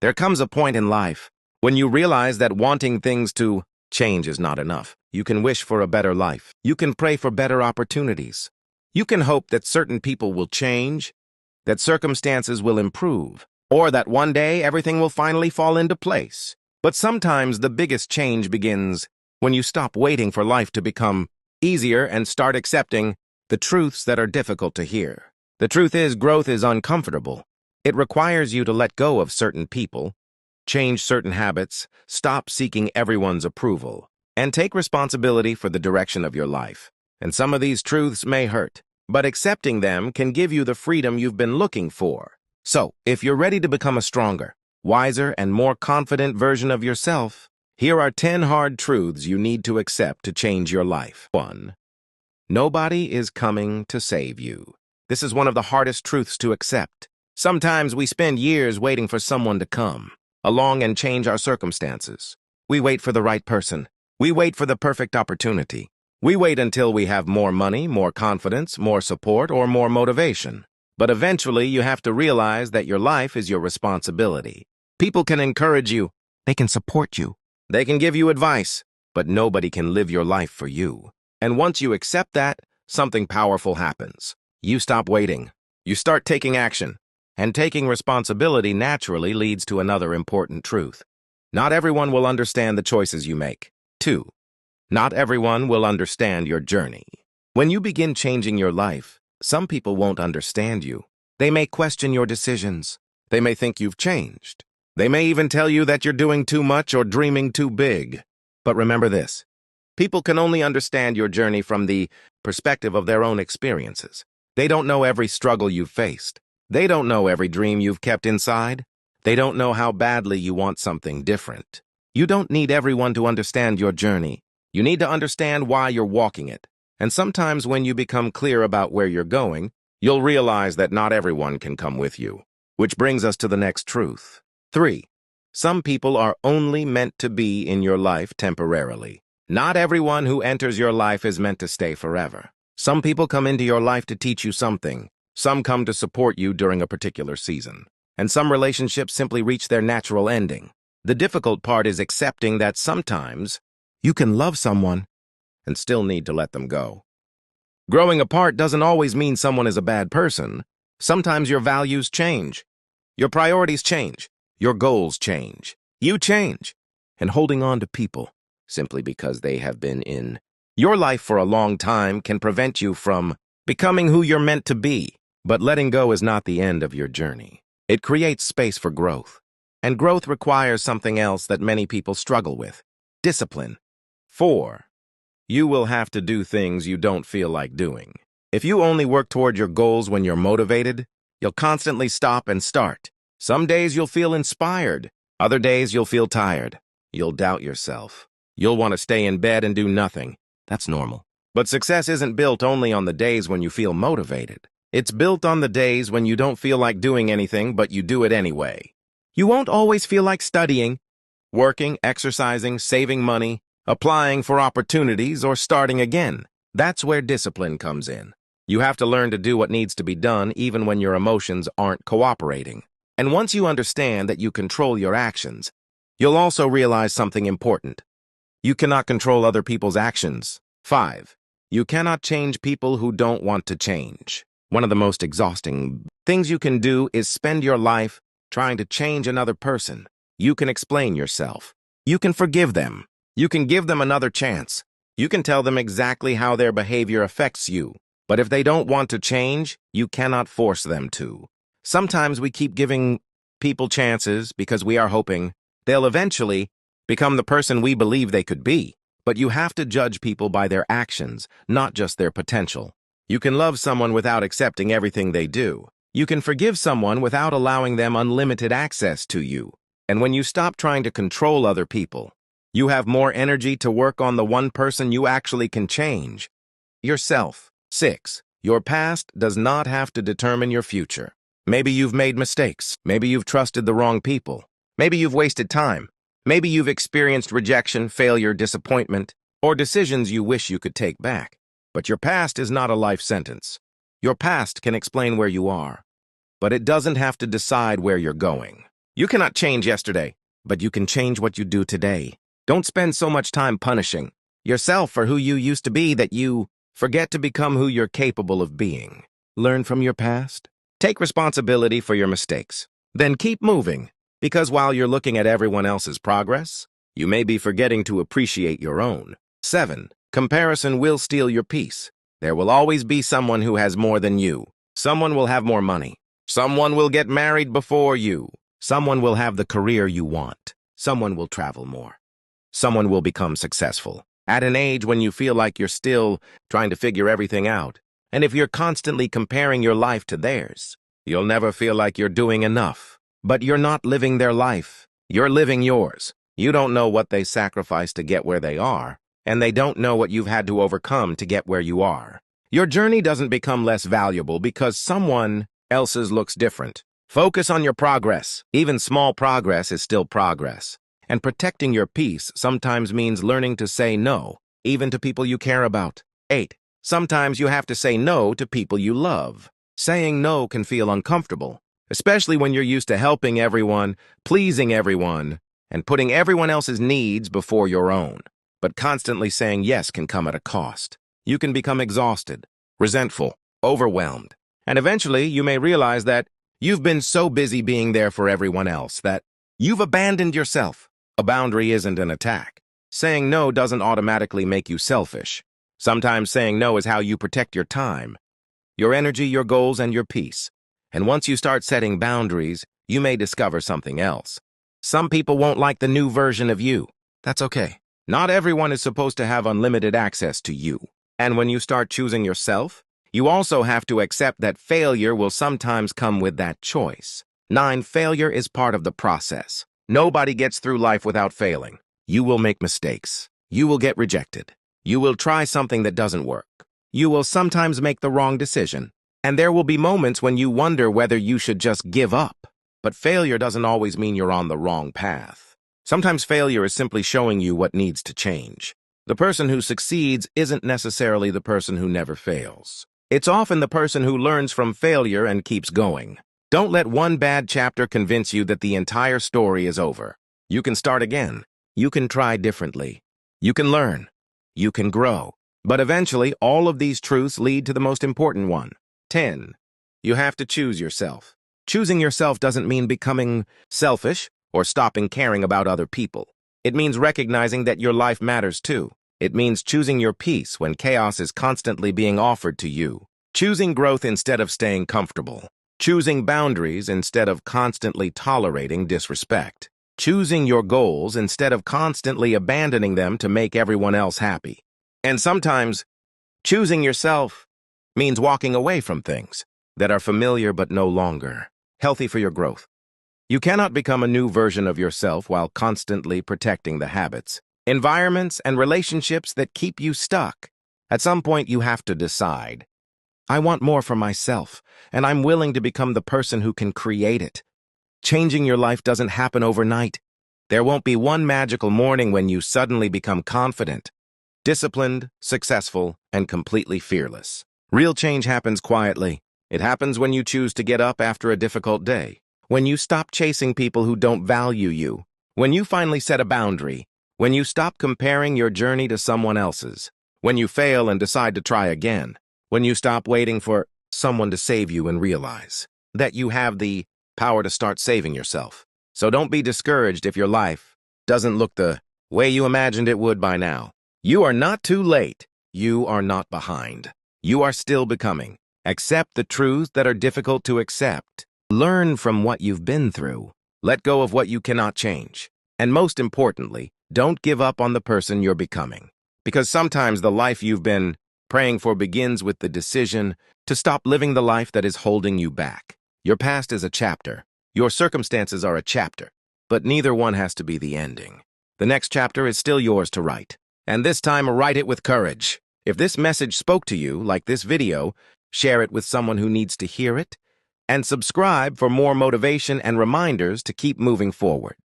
There comes a point in life when you realize that wanting things to change is not enough. You can wish for a better life. You can pray for better opportunities. You can hope that certain people will change, that circumstances will improve, or that one day everything will finally fall into place. But sometimes the biggest change begins when you stop waiting for life to become easier and start accepting the truths that are difficult to hear. The truth is, growth is uncomfortable. It requires you to let go of certain people, change certain habits, stop seeking everyone's approval, and take responsibility for the direction of your life. And some of these truths may hurt, but accepting them can give you the freedom you've been looking for. So, if you're ready to become a stronger, wiser, and more confident version of yourself, here are 10 hard truths you need to accept to change your life. 1. Nobody is coming to save you. This is one of the hardest truths to accept. Sometimes we spend years waiting for someone to come along and change our circumstances. We wait for the right person. We wait for the perfect opportunity. We wait until we have more money, more confidence, more support, or more motivation. But eventually, you have to realize that your life is your responsibility. People can encourage you. They can support you. They can give you advice, but nobody can live your life for you. And once you accept that, something powerful happens. You stop waiting. You start taking action. And taking responsibility naturally leads to another important truth. Not everyone will understand the choices you make. 2. Not everyone will understand your journey. When you begin changing your life, some people won't understand you. They may question your decisions. They may think you've changed. They may even tell you that you're doing too much or dreaming too big. But remember this. People can only understand your journey from the perspective of their own experiences. They don't know every struggle you've faced. They don't know every dream you've kept inside. They don't know how badly you want something different. You don't need everyone to understand your journey. You need to understand why you're walking it. And sometimes when you become clear about where you're going, you'll realize that not everyone can come with you. Which brings us to the next truth. 3. Some people are only meant to be in your life temporarily. Not everyone who enters your life is meant to stay forever. Some people come into your life to teach you something. Some come to support you during a particular season. And some relationships simply reach their natural ending. The difficult part is accepting that sometimes you can love someone and still need to let them go. Growing apart doesn't always mean someone is a bad person. Sometimes your values change. Your priorities change. Your goals change. You change. And holding on to people simply because they have been in your life for a long time can prevent you from becoming who you're meant to be. But letting go is not the end of your journey. It creates space for growth. And growth requires something else that many people struggle with: discipline. 4. You will have to do things you don't feel like doing. If you only work toward your goals when you're motivated, you'll constantly stop and start. Some days you'll feel inspired. Other days you'll feel tired. You'll doubt yourself. You'll want to stay in bed and do nothing. That's normal. But success isn't built only on the days when you feel motivated. It's built on the days when you don't feel like doing anything, but you do it anyway. You won't always feel like studying, working, exercising, saving money, applying for opportunities, or starting again. That's where discipline comes in. You have to learn to do what needs to be done even when your emotions aren't cooperating. And once you understand that you control your actions, you'll also realize something important. You cannot control other people's actions. 5. You cannot change people who don't want to change. One of the most exhausting things you can do is spend your life trying to change another person. You can explain yourself. You can forgive them. You can give them another chance. You can tell them exactly how their behavior affects you. But if they don't want to change, you cannot force them to. Sometimes we keep giving people chances because we are hoping they'll eventually become the person we believe they could be. But you have to judge people by their actions, not just their potential. You can love someone without accepting everything they do. You can forgive someone without allowing them unlimited access to you. And when you stop trying to control other people, you have more energy to work on the one person you actually can change: yourself. 6. Your past does not have to determine your future. Maybe you've made mistakes. Maybe you've trusted the wrong people. Maybe you've wasted time. Maybe you've experienced rejection, failure, disappointment, or decisions you wish you could take back. But your past is not a life sentence. Your past can explain where you are, but it doesn't have to decide where you're going. You cannot change yesterday, but you can change what you do today. Don't spend so much time punishing yourself for who you used to be that you forget to become who you're capable of being. Learn from your past. Take responsibility for your mistakes. Then keep moving, because while you're looking at everyone else's progress, you may be forgetting to appreciate your own. 7. Comparison will steal your peace. There will always be someone who has more than you. Someone will have more money. Someone will get married before you. Someone will have the career you want. Someone will travel more. Someone will become successful at an age when you feel like you're still trying to figure everything out. And if you're constantly comparing your life to theirs, you'll never feel like you're doing enough. But you're not living their life. You're living yours. You don't know what they sacrificed to get where they are, and they don't know what you've had to overcome to get where you are. Your journey doesn't become less valuable because someone else's looks different. Focus on your progress. Even small progress is still progress. And protecting your peace sometimes means learning to say no, even to people you care about. 8. Sometimes you have to say no to people you love. Saying no can feel uncomfortable, especially when you're used to helping everyone, pleasing everyone, and putting everyone else's needs before your own. But constantly saying yes can come at a cost. You can become exhausted, resentful, overwhelmed, and eventually you may realize that you've been so busy being there for everyone else that you've abandoned yourself. A boundary isn't an attack. Saying no doesn't automatically make you selfish. Sometimes saying no is how you protect your time, your energy, your goals, and your peace. And once you start setting boundaries, you may discover something else. Some people won't like the new version of you. That's okay. Not everyone is supposed to have unlimited access to you. And when you start choosing yourself, you also have to accept that failure will sometimes come with that choice. 9. Failure is part of the process. Nobody gets through life without failing. You will make mistakes. You will get rejected. You will try something that doesn't work. You will sometimes make the wrong decision. And there will be moments when you wonder whether you should just give up. But failure doesn't always mean you're on the wrong path. Sometimes failure is simply showing you what needs to change. The person who succeeds isn't necessarily the person who never fails. It's often the person who learns from failure and keeps going. Don't let one bad chapter convince you that the entire story is over. You can start again. You can try differently. You can learn. You can grow. But eventually, all of these truths lead to the most important one. 10. You have to choose yourself. Choosing yourself doesn't mean becoming selfish or stopping caring about other people. It means recognizing that your life matters too. It means choosing your peace when chaos is constantly being offered to you. Choosing growth instead of staying comfortable. Choosing boundaries instead of constantly tolerating disrespect. Choosing your goals instead of constantly abandoning them to make everyone else happy. And sometimes, choosing yourself means walking away from things that are familiar but no longer healthy for your growth. You cannot become a new version of yourself while constantly protecting the habits, environments, and relationships that keep you stuck. At some point, you have to decide, I want more for myself, and I'm willing to become the person who can create it. Changing your life doesn't happen overnight. There won't be one magical morning when you suddenly become confident, disciplined, successful, and completely fearless. Real change happens quietly. It happens when you choose to get up after a difficult day, when you stop chasing people who don't value you, when you finally set a boundary, when you stop comparing your journey to someone else's, when you fail and decide to try again, when you stop waiting for someone to save you and realize that you have the power to start saving yourself. So don't be discouraged if your life doesn't look the way you imagined it would by now. You are not too late. You are not behind. You are still becoming. Accept the truths that are difficult to accept. Learn from what you've been through. Let go of what you cannot change. And most importantly, don't give up on the person you're becoming. Because sometimes the life you've been praying for begins with the decision to stop living the life that is holding you back. Your past is a chapter. Your circumstances are a chapter. But neither one has to be the ending. The next chapter is still yours to write. And this time, write it with courage. If this message spoke to you, like this video, share it with someone who needs to hear it, and subscribe for more motivation and reminders to keep moving forward.